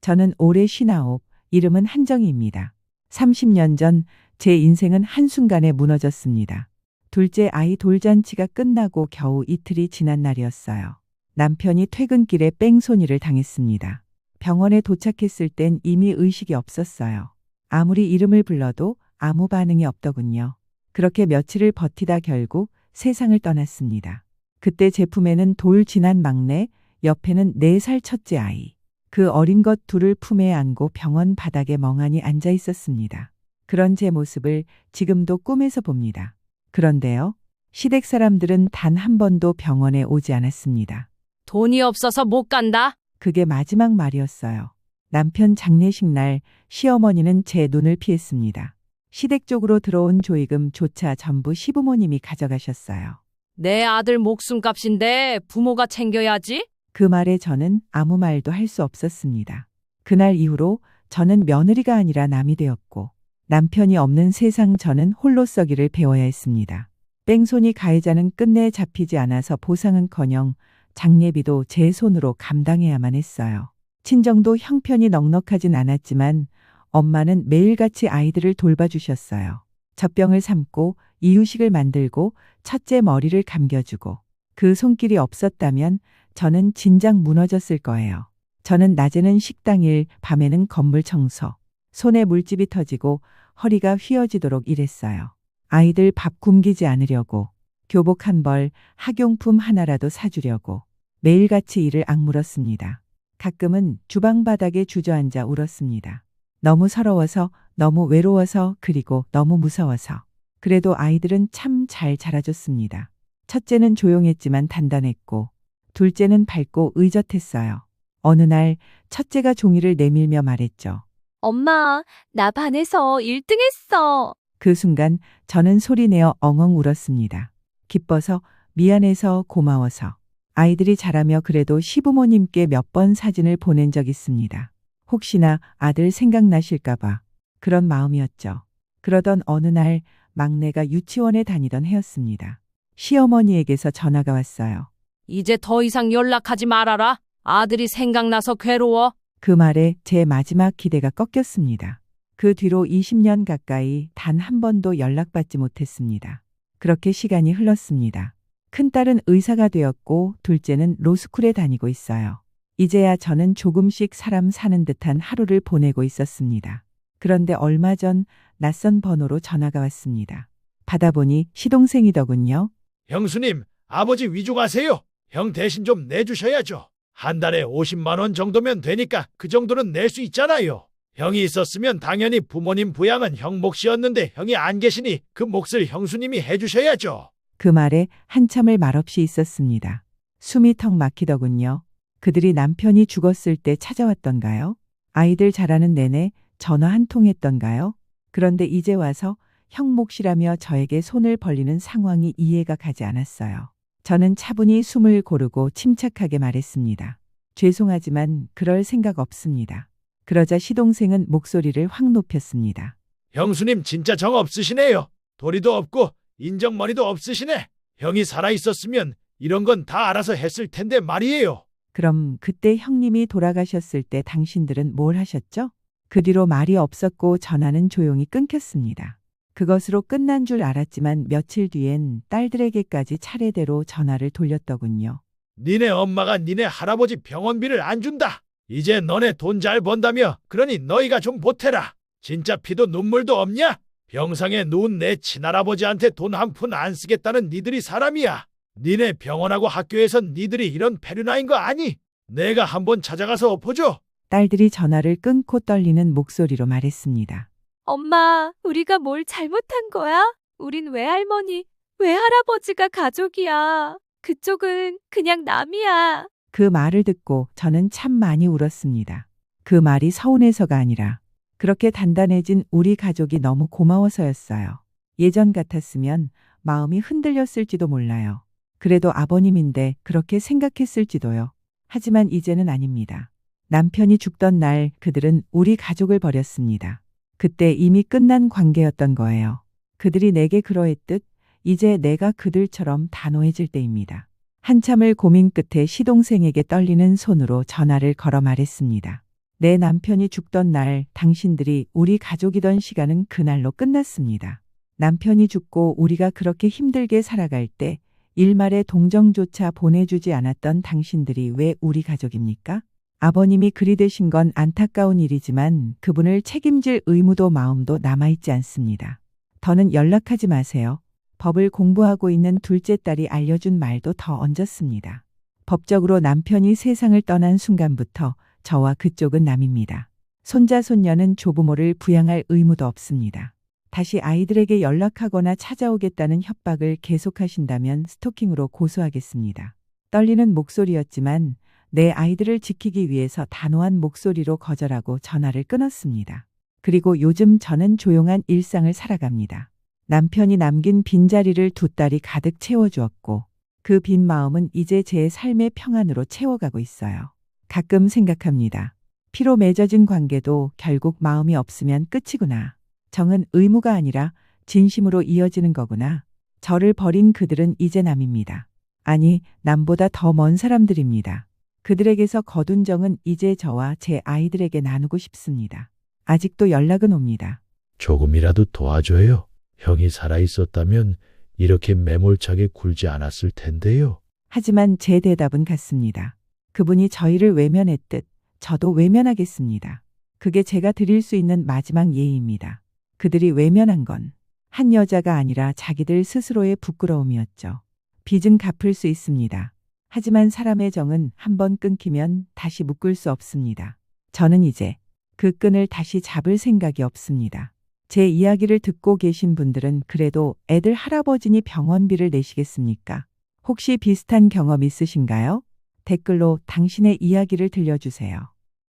저는 올해 59, 이름은 한정희입니다. 30년 전 제 인생은 한순간에 무너졌습니다. 둘째 아이 돌잔치가 끝나고 겨우 이틀이 지난 날이었어요. 남편이 퇴근길에 뺑소니를 당했습니다. 병원에 도착했을 땐 이미 의식이 없었어요. 아무리 이름을 불러도 아무 반응이 없더군요. 그렇게 며칠을 버티다 결국 세상을 떠났습니다. 그때 제 품에는 돌 지난 막내, 옆에는 4살 첫째 아이. 그 어린 것 둘을 품에 안고 병원 바닥에 멍하니 앉아 있었습니다. 그런 제 모습을 지금도 꿈에서 봅니다. 그런데요, 시댁 사람들은 단 한 번도 병원에 오지 않았습니다. 돈이 없어서 못 간다. 그게 마지막 말이었어요. 남편 장례식 날 시어머니는 제 눈을 피했습니다. 시댁 쪽으로 들어온 조의금조차 전부 시부모님이 가져가셨어요. 내 아들 목숨값인데 부모가 챙겨야지. 그 말에 저는 아무 말도 할 수 없었습니다. 그날 이후로 저는 며느리가 아니라 남이 되었고 남편이 없는 세상 저는 홀로 썩이를 배워야 했습니다. 뺑소니 가해자는 끝내 잡히지 않아서 보상은커녕 장례비도 제 손으로 감당해야만 했어요. 친정도 형편이 넉넉하진 않았지만 엄마는 매일같이 아이들을 돌봐주셨어요. 젖병을 삶고 이유식을 만들고 첫째 머리를 감겨주고 그 손길이 없었다면 저는 진작 무너졌을 거예요. 저는 낮에는 식당 일, 밤에는 건물 청소, 손에 물집이 터지고 허리가 휘어지도록 일했어요. 아이들 밥 굶기지 않으려고, 교복 한 벌, 학용품 하나라도 사주려고 매일같이 일을 악물었습니다. 가끔은 주방 바닥에 주저앉아 울었습니다. 너무 서러워서, 너무 외로워서, 그리고 너무 무서워서. 그래도 아이들은 참 잘 자라줬습니다. 첫째는 조용했지만 단단했고 둘째는 밝고 의젓했어요. 어느 날 첫째가 종이를 내밀며 말했죠. 엄마, 나 반에서 1등 했어. 그 순간 저는 소리내어 엉엉 울었습니다. 기뻐서, 미안해서, 고마워서. 아이들이 자라며 그래도 시부모님께 몇 번 사진을 보낸 적 있습니다. 혹시나 아들 생각나실까봐 그런 마음이었죠. 그러던 어느 날 막내가 유치원에 다니던 해였습니다. 시어머니에게서 전화가 왔어요. 이제 더 이상 연락하지 말아라. 아들이 생각나서 괴로워. 그 말에 제 마지막 기대가 꺾였습니다. 그 뒤로 20년 가까이 단 한 번도 연락받지 못했습니다. 그렇게 시간이 흘렀습니다. 큰딸은 의사가 되었고 둘째는 로스쿨에 다니고 있어요. 이제야 저는 조금씩 사람 사는 듯한 하루를 보내고 있었습니다. 그런데 얼마 전 낯선 번호로 전화가 왔습니다. 받아보니 시동생이더군요. 형수님, 아버지 위중하세요. 형 대신 좀 내주셔야죠. 한 달에 50만 원 정도면 되니까 그 정도는 낼 수 있잖아요. 형이 있었으면 당연히 부모님 부양은 형 몫이었는데 형이 안 계시니 그 몫을 형수님이 해주셔야죠. 그 말에 한참을 말없이 있었습니다. 숨이 턱 막히더군요. 그들이 남편이 죽었을 때 찾아왔던가요? 아이들 자라는 내내 전화 한 통 했던가요? 그런데 이제 와서 형 몫이라며 저에게 손을 벌리는 상황이 이해가 가지 않았어요. 저는 차분히 숨을 고르고 침착하게 말했습니다. 죄송하지만 그럴 생각 없습니다. 그러자 시동생은 목소리를 확 높였습니다. 형수님 진짜 정 없으시네요. 도리도 없고 인정머리도 없으시네. 형이 살아있었으면 이런 건 다 알아서 했을 텐데 말이에요. 그럼 그때 형님이 돌아가셨을 때 당신들은 뭘 하셨죠? 그 뒤로 말이 없었고 전화는 조용히 끊겼습니다. 그것으로 끝난 줄 알았지만 며칠 뒤엔 딸들에게까지 차례대로 전화를 돌렸더군요. 니네 엄마가 니네 할아버지 병원비를 안 준다. 이제 너네 돈 잘 번다며 그러니 너희가 좀 보태라. 진짜 피도 눈물도 없냐? 병상에 누운 내 친할아버지한테 돈 한 푼 안 쓰겠다는 니들이 사람이야. 니네 병원하고 학교에선 니들이 이런 페류나인 거 아니? 내가 한번 찾아가서 엎어줘. 딸들이 전화를 끊고 떨리는 목소리로 말했습니다. 엄마, 우리가 뭘 잘못한 거야? 우린 외할머니, 외할아버지가 가족이야. 그쪽은 그냥 남이야. 그 말을 듣고 저는 참 많이 울었습니다. 그 말이 서운해서가 아니라 그렇게 단단해진 우리 가족이 너무 고마워서였어요. 예전 같았으면 마음이 흔들렸을지도 몰라요. 그래도 아버님인데 그렇게 생각했을지도요. 하지만 이제는 아닙니다. 남편이 죽던 날 그들은 우리 가족을 버렸습니다. 그때 이미 끝난 관계였던 거예요. 그들이 내게 그러했듯 이제 내가 그들처럼 단호해질 때입니다. 한참을 고민 끝에 시동생에게 떨리는 손으로 전화를 걸어 말했습니다. 내 남편이 죽던 날 당신들이 우리 가족이던 시간은 그날로 끝났습니다. 남편이 죽고 우리가 그렇게 힘들게 살아갈 때 일말의 동정조차 보내주지 않았던 당신들이 왜 우리 가족입니까? 아버님이 그리 되신 건 안타까운 일이지만 그분을 책임질 의무도 마음도 남아있지 않습니다. 더는 연락하지 마세요. 법을 공부하고 있는 둘째 딸이 알려준 말도 더 얹었습니다. 법적으로 남편이 세상을 떠난 순간부터 저와 그쪽은 남입니다. 손자 손녀는 조부모를 부양할 의무도 없습니다. 다시 아이들에게 연락하거나 찾아오겠다는 협박을 계속하신다면 스토킹으로 고소하겠습니다. 떨리는 목소리였지만 내 아이들을 지키기 위해서 단호한 목소리로 거절하고 전화를 끊었습니다. 그리고 요즘 저는 조용한 일상을 살아갑니다. 남편이 남긴 빈자리를 두 딸이 가득 채워주었고 그 빈 마음은 이제 제 삶의 평안으로 채워가고 있어요. 가끔 생각합니다. 피로 맺어진 관계도 결국 마음이 없으면 끝이구나. 정은 의무가 아니라 진심으로 이어지는 거구나. 저를 버린 그들은 이제 남입니다. 아니, 남보다 더 먼 사람들입니다. 그들에게서 거둔 정은 이제 저와 제 아이들에게 나누고 싶습니다. 아직도 연락은 옵니다. 조금이라도 도와줘요. 형이 살아있었다면 이렇게 매몰차게 굴지 않았을 텐데요. 하지만 제 대답은 같습니다. 그분이 저희를 외면했듯 저도 외면하겠습니다. 그게 제가 드릴 수 있는 마지막 예의입니다. 그들이 외면한 건 한 여자가 아니라 자기들 스스로의 부끄러움이었죠. 빚은 갚을 수 있습니다. 하지만 사람의 정은 한번 끊기면 다시 묶을 수 없습니다. 저는 이제 그 끈을 다시 잡을 생각이 없습니다. 제 이야기를 듣고 계신 분들은 그래도 애들 할아버지니 병원비를 내시겠습니까? 혹시 비슷한 경험 있으신가요? 댓글로 당신의 이야기를 들려주세요.